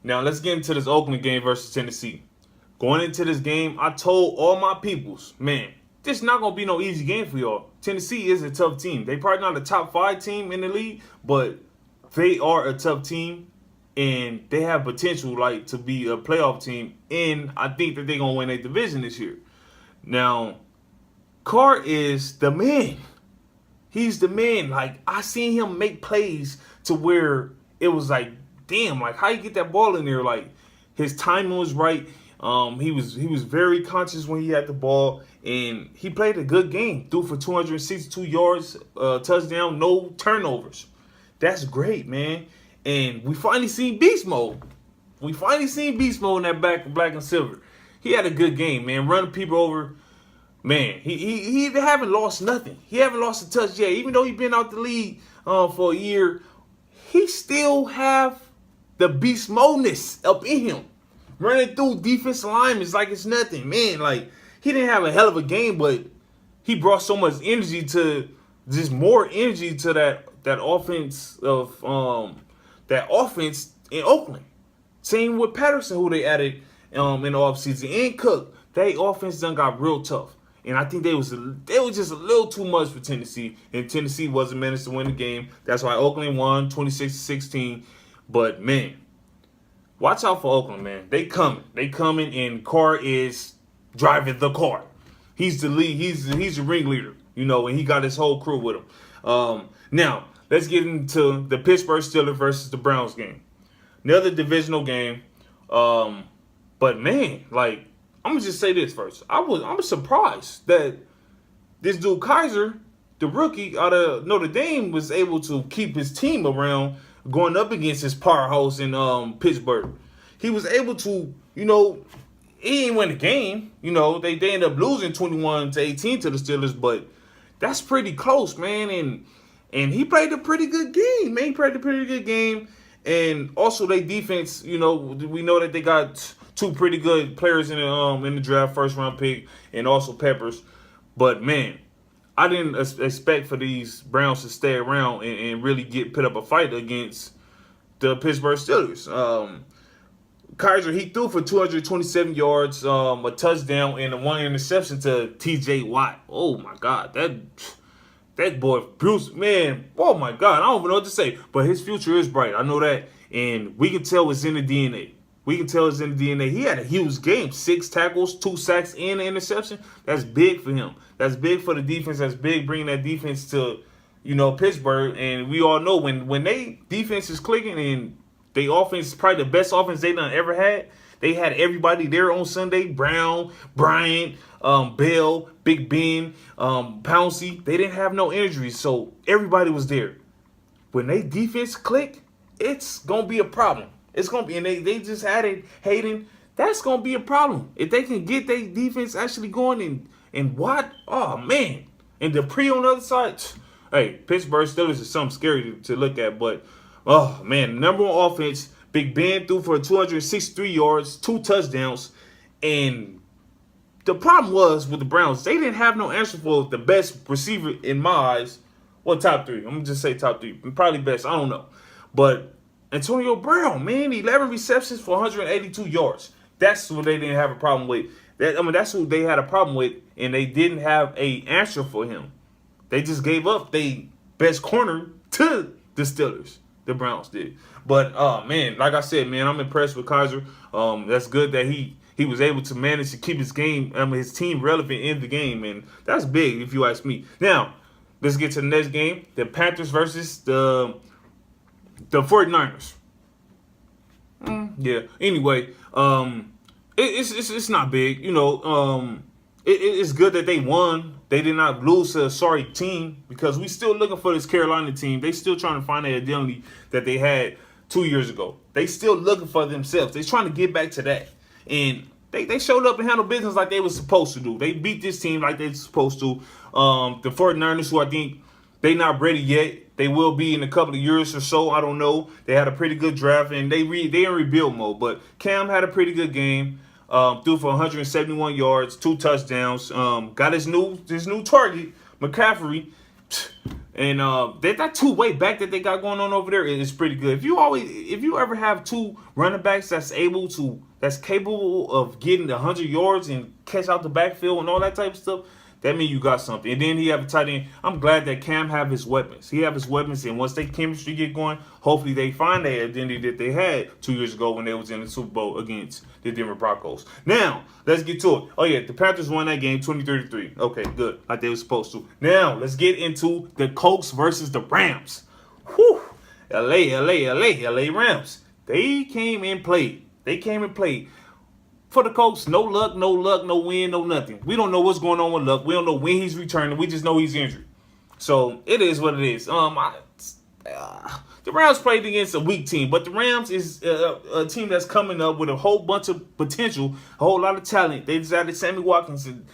Now let's get into this Oakland game versus Tennessee. Going into this game, I told all my peoples, man, this is not gonna be no easy game for y'all. Tennessee is a tough team. They probably not a top 5 team in the league, but they are a tough team, and they have potential like to be a playoff team. And I think that they're gonna win a division this year. Now, Carr is the man. He's the man. Like, I seen him make plays to where it was like, damn, like how you get that ball in there? Like, his timing was right. He was very conscious when he had the ball, and he played a good game. Threw for 262 yards, touchdown, no turnovers. That's great, man. And we finally seen beast mode. We finally seen beast mode in that black and silver. He had a good game, man. Running people over. Man, he haven't lost nothing. He haven't lost a touch yet. Even though he's been out the league for a year, he still have the beast modeness up in him. Running through defensive linemen like it's nothing. Man, like, he didn't have a hell of a game, but he brought so much energy to, just more energy to that offense in Oakland. Same with Patterson, who they added in the offseason, and Cook. They offense done got real tough. And I think they was just a little too much for Tennessee. And Tennessee wasn't managed to win the game. That's why Oakland won 26-16. But, man, watch out for Oakland, man. They coming. They coming, and Carr is driving the car. He's the lead. He's the ringleader, and he got his whole crew with him. Now, let's get into the Pittsburgh Steelers versus the Browns game. Another divisional game. But, man, like, I'm gonna just say this first. I'm surprised that this dude Kaiser, the rookie out of Notre Dame, was able to keep his team around going up against his powerhouse in Pittsburgh. He was able to, he didn't win the game. They ended up losing 21-18 to the Steelers, but that's pretty close, man. And he played a pretty good game, man. He played a pretty good game. And also their defense, we know that they got 2 pretty good players in the draft, first round pick, and also Peppers. But, man, I didn't expect for these Browns to stay around and really put up a fight against the Pittsburgh Steelers. Kaiser, he threw for 227 yards, a touchdown, and 1 interception to T.J. Watt. Oh, my God. That boy, Bruce, man, oh, my God. I don't even know what to say. But his future is bright. I know that. And we can tell it's in the DNA. He had a huge game. 6 tackles, 2 sacks, and an interception. That's big for him. That's big for the defense. That's big bringing that defense to, Pittsburgh. And we all know when they defense is clicking and they offense is probably the best offense they done ever had. They had everybody there on Sunday. Brown, Bryant, Bell, Big Ben, Pouncey. They didn't have no injuries, so everybody was there. When they defense click, it's going to be a problem. It's going to be, and they just added Hayden. That's going to be a problem. If they can get their defense actually going and what? Oh, man. And Dupree on the other side. Hey, Pittsburgh Steelers is something scary to look at. But, oh, man, number 1 offense. Big Ben threw for 263 yards, 2 touchdowns. And the problem was with the Browns, they didn't have no answer for the best receiver in my eyes. Well, top 3. I'm going to just say top 3. Probably best. I don't know. But Antonio Brown, man, 11 receptions for 182 yards. That's what they didn't have a problem with. That's who they had a problem with, and they didn't have a answer for him. They just gave up their best corner to the Steelers. The Browns did. But, man, like I said, man, I'm impressed with Kaiser. That's good that he was able to manage to keep his team relevant in the game, and that's big if you ask me. Now, let's get to the next game, the Panthers versus the 49ers. Yeah. Anyway, it's not big. It's good that they won. They did not lose to a sorry team because we still looking for this Carolina team. They still trying to find the identity that they had 2 years ago. They still looking for themselves. They trying to get back to that. And they showed up and handled business like they were supposed to do. They beat this team like they were supposed to. The 49ers, who I think they not ready yet. They will be in a couple of years or so. I don't know. They had a pretty good draft, and they in rebuild mode. But Cam had a pretty good game. Threw for 171 yards, 2 touchdowns. Got his new target, McCaffrey. And that two-way back that they got going on over there is pretty good. If you ever have two running backs that's capable of getting 100 yards and catch out the backfield and all that type of stuff, that means you got something. And then he have a tight end. I'm glad that Cam have his weapons. He have his weapons, and once they chemistry get going, hopefully they find their identity that they had 2 years ago when they was in the Super Bowl against the Denver Broncos. Now, let's get to it. Oh, yeah, the Panthers won that game 20-33. Okay, good, like they were supposed to. Now, let's get into the Colts versus the Rams. Whew. LA Rams. They came and played. For the Colts, no luck, no win, no nothing. We don't know what's going on with Luck. We don't know when he's returning. We just know he's injured. So it is what it is. The Rams played against a weak team, but the Rams is a team that's coming up with a whole bunch of potential, a whole lot of talent. They decided Sammy Watkins, and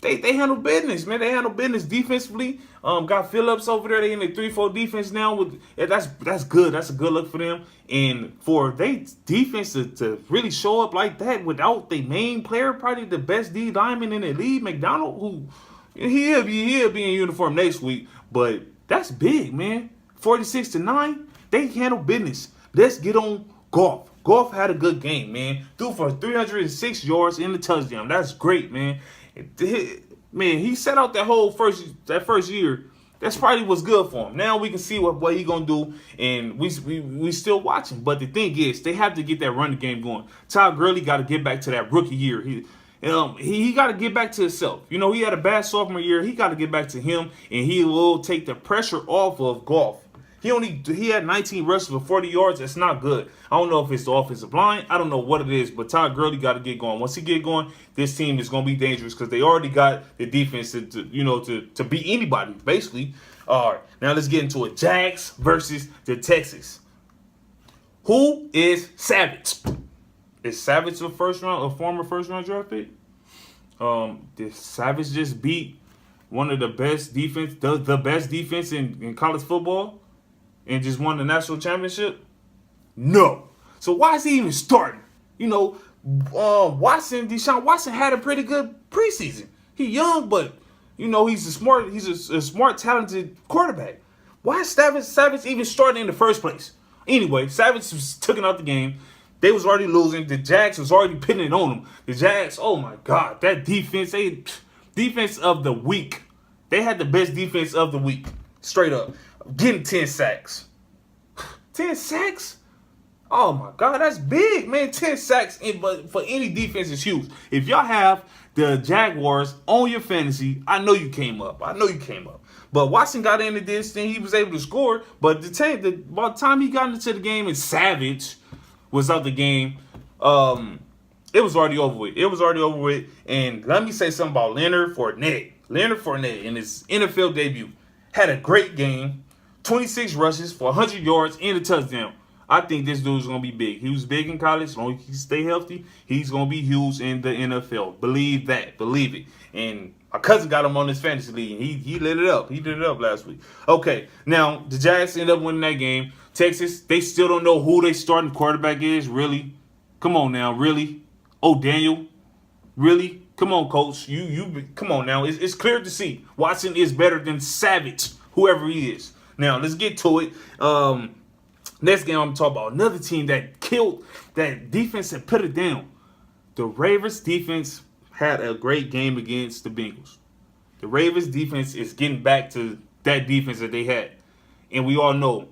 they handle business, man. They handle business defensively. Got Phillips over there. They in the 3-4 defense now. That's good. That's a good look for them. And for they defense to really show up like that without the main player, probably the best D lineman in the league, McDonald, who he'll be in uniform next week. But that's big, man. 46-9. They handle business. Let's get on Goff. Goff had a good game, man. Threw for 306 yards in the touchdown. That's great, man. Man, he set out that first year. That's probably what's good for him. Now we can see what he gonna do, and we still watching. But the thing is, they have to get that running game going. Todd Gurley got to get back to that rookie year. He got to get back to himself. He had a bad sophomore year. He got to get back to him, and he will take the pressure off of Goff. He had 19 rushes for 40 yards. That's not good. I don't know if it's the offensive line. I don't know what it is, but Todd Gurley got to get going. Once he get going, this team is going to be dangerous because they already got the defense to beat anybody, basically. All right, now let's get into it. Jags versus the Texans. Who is Savage? Is Savage a former first-round draft pick? Did Savage just beat one of the best defense, the best defense in college football? And just won the national championship? No. So why is he even starting? Deshaun Watson had a pretty good preseason. He young, but he's a smart, talented quarterback. Why is Savage even starting in the first place? Anyway, Savage was taking out the game. They was already losing. The Jags was already pinning it on them. The Jags, oh my God, that defense, defense of the week. They had the best defense of the week. Straight up. Getting 10 sacks. 10 sacks? Oh my God, that's big, man. 10 sacks but for any defense is huge. If y'all have the Jaguars on your fantasy, I know you came up. But Watson got into this, then he was able to score. But by the time he got into the game and Savage was out the game, it was already over with. And let me say something about Leonard Fournette. Leonard Fournette in his NFL debut had a great game. 26 rushes for 100 yards and a touchdown. I think this dude's going to be big. He was big in college. As long as he stay healthy, he's going to be huge in the NFL. Believe that. Believe it. And my cousin got him on his fantasy league. He lit it up. He lit it up last week. Okay, now the Jags end up winning that game. Texas, they still don't know who their starting quarterback is. Really? Come on now. Really? Oh, Daniel? Really? Come on, coach. You come on now. It's clear to see Watson is better than Savage, whoever he is. Now, let's get to it. Next game, I'm going to talk about another team that killed that defense and put it down. The Ravens defense had a great game against the Bengals. The Ravens defense is getting back to that defense that they had. And we all know,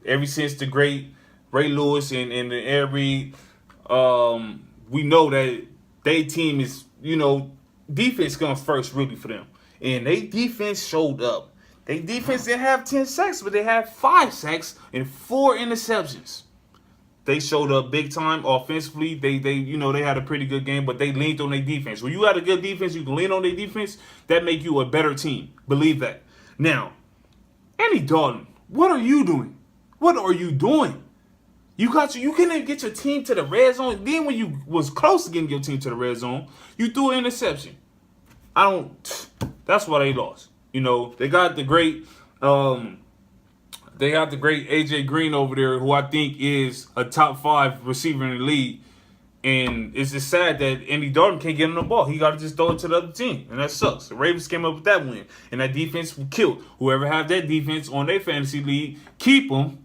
ever since the great Ray Lewis and every, we know that their team is, defense comes first really for them. And their defense showed up. Their defense didn't have 10 sacks, but they had 5 sacks and 4 interceptions. They showed up big time offensively. They had a pretty good game, but they leaned on their defense. When you had a good defense, you can lean on their defense. That make you a better team. Believe that. Now, Andy Dalton, what are you doing? You couldn't get your team to the red zone. Then when you was close to getting your team to the red zone, you threw an interception. That's why they lost. They got the great AJ Green over there, who I think is a top 5 receiver in the league. And it's just sad that Andy Dalton can't get him the ball. He got to just throw it to the other team, and that sucks. The Ravens came up with that win, and that defense will kill. Whoever have that defense on their fantasy league, keep them.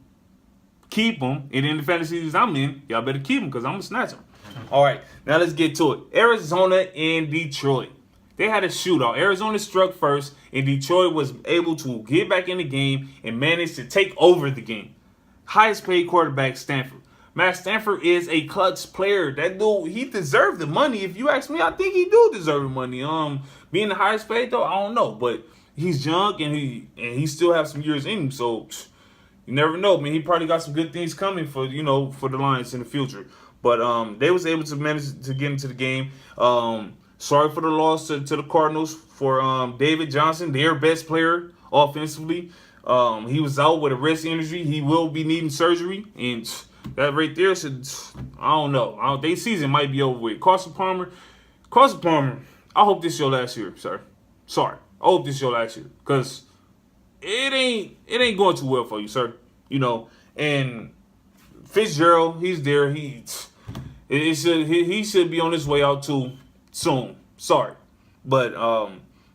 Keep them. And in the fantasy leagues I'm in, y'all better keep them because I'm going to snatch them. All right, now let's get to it. Arizona and Detroit. They had a shootout. Arizona struck first, and Detroit was able to get back in the game and manage to take over the game. Highest paid quarterback, Stanford. Matt Stanford is a clutch player. That dude, he deserved the money. If you ask me, I think he do deserve the money. Being the highest paid though, I don't know, but he's young and he still has some years in him. So you never know, man. He probably got some good things coming for for the Lions in the future. But they was able to manage to get into the game. Sorry for the loss to the Cardinals for David Johnson, their best player offensively. He was out with a wrist injury. He will be needing surgery, and that right there should, I don't know. Their season might be over with. Carson Palmer, I hope this your last year, sir. Sorry. I hope this your last year. Because it ain't going too well for you, sir. And Fitzgerald, he's there. He should be on his way out too soon. Sorry. But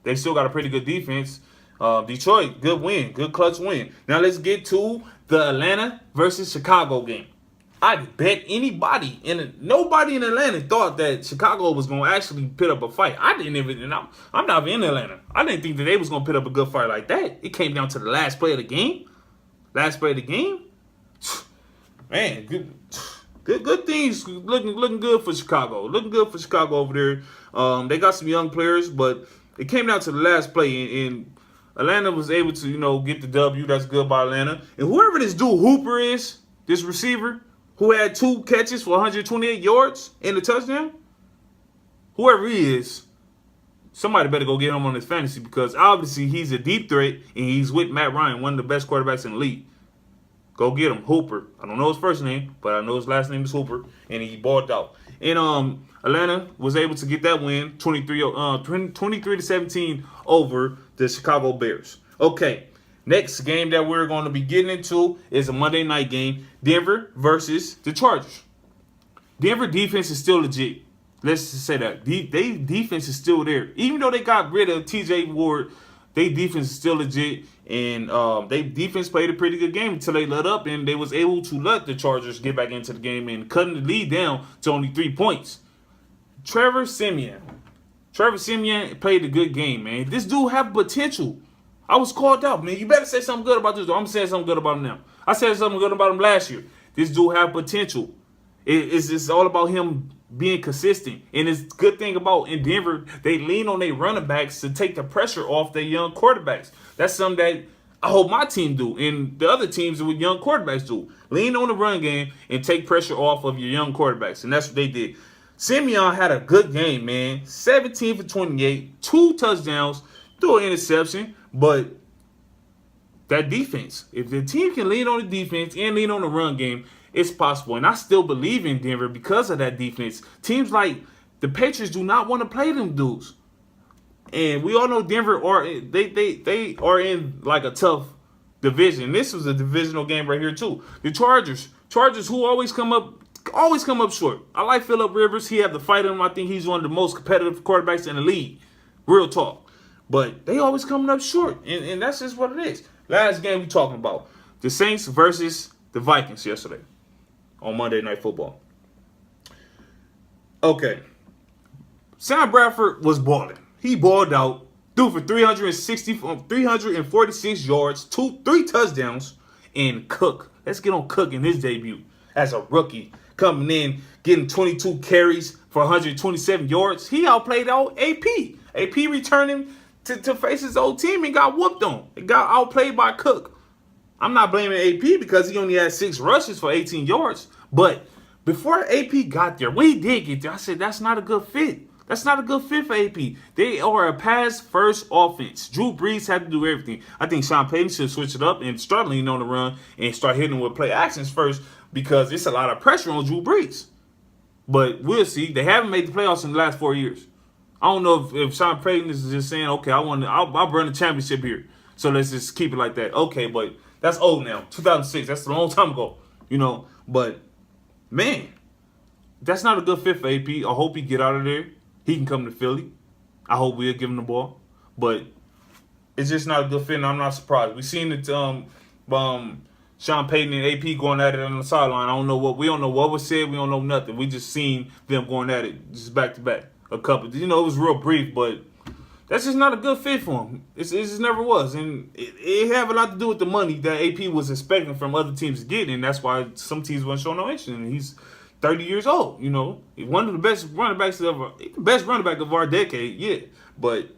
they still got a pretty good defense. Detroit, good win. Good clutch win. Now let's get to the Atlanta versus Chicago game. I bet nobody in Atlanta thought that Chicago was going to actually put up a fight. I didn't even, and I'm not in Atlanta. I didn't think that they was going to put up a good fight like that. It came down to the last play of the game. Man, good things looking good for Chicago. Looking good for Chicago over there. They got some young players, but it came down to the last play, and Atlanta was able to, get the W. That's good by Atlanta. And whoever this dude Hooper is, this receiver, who had 2 catches for 128 yards in the touchdown, whoever he is, somebody better go get him on his fantasy because obviously he's a deep threat and he's with Matt Ryan, one of the best quarterbacks in the league. Go get him, Hooper. I don't know his first name, but I know his last name is Hooper, and he balled out. And Atlanta was able to get that win, 23-17 over the Chicago Bears. Okay. Next game that we're going to be getting into is a Monday night game, Denver versus the Chargers. Denver defense is still legit. Let's just say that. They defense is still there. Even though they got rid of T.J. Ward, they defense is still legit. And they defense played a pretty good game until they let up, and they was able to let the Chargers get back into the game and cutting the lead down to only 3 points. Trevor Siemian played a good game, man. This dude have potential. I was called out, man. You better say something good about this dude. I'm saying something good about him now. I said something good about him last year. This dude have potential. It's all about him being consistent. And it's good thing about in Denver, they lean on their running backs to take the pressure off their young quarterbacks. That's something that I hope my team do. And the other teams with young quarterbacks do. Lean on the run game and take pressure off of your young quarterbacks. And that's what they did. Simeon had a good game, man. 17 for 28, 2 touchdowns, threw an interception. But that defense, if the team can lean on the defense and lean on the run game, it's possible. And I still believe in Denver because of that defense. Teams like the Patriots do not want to play them dudes. And we all know Denver they are in like a tough division. This was a divisional game right here too. The Chargers who always come up short. I like Phillip Rivers. He have to fight him. I think he's one of the most competitive quarterbacks in the league. Real talk. But they always coming up short, and that's just what it is. Last game we talking about, the Saints versus the Vikings yesterday on Monday Night Football. Okay. Sam Bradford was balling. He balled out, threw for 346 yards, 3 touchdowns, and Cook. Let's get on Cook in his debut as a rookie. Coming in, getting 22 carries for 127 yards. He outplayed out AP. AP returning to face his old team and got whooped on. It got outplayed by Cook. I'm not blaming AP because he only had 6 rushes for 18 yards. But before AP got there, when he did get there, I said, that's not a good fit. That's not a good fit for AP. They are a pass-first offense. Drew Brees had to do everything. I think Sean Payton should switch it up and start leaning on the run and start hitting with play actions first because it's a lot of pressure on Drew Brees. But we'll see. They haven't made the playoffs in the last 4 years. I don't know if Sean Payton is just saying, okay, I'll run a championship here. So let's just keep it like that. Okay, but that's old now. 2006. That's a long time ago. But, man, That's not a good fit for AP. I hope he get out of there. He can come to Philly. I hope we'll give him the ball. But it's just not a good fit, and I'm not surprised. We seen it. Sean Payton and AP going at it on the sideline. We don't know what was said. We don't know nothing. We just seen them going at it just back to back. A couple. It was real brief, but that's just not a good fit for him. It just never was, and it have a lot to do with the money that AP was expecting from other teams to get, and that's why some teams weren't showing no interest. And he's 30 years old. One of the best running backs the best running back of our decade. Yeah, but.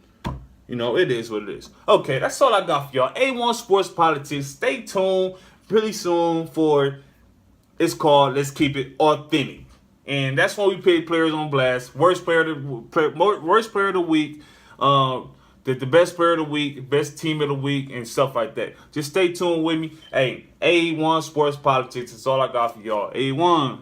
It is what it is. Okay, that's all I got for y'all. A1 Sports Politics. Stay tuned pretty soon for, it's called Let's Keep It Authentic. And that's when we put players on blast. Worst player of the week, the best player of the week, best team of the week, and stuff like that. Just stay tuned with me. Hey, A1 Sports Politics. That's all I got for y'all. A1.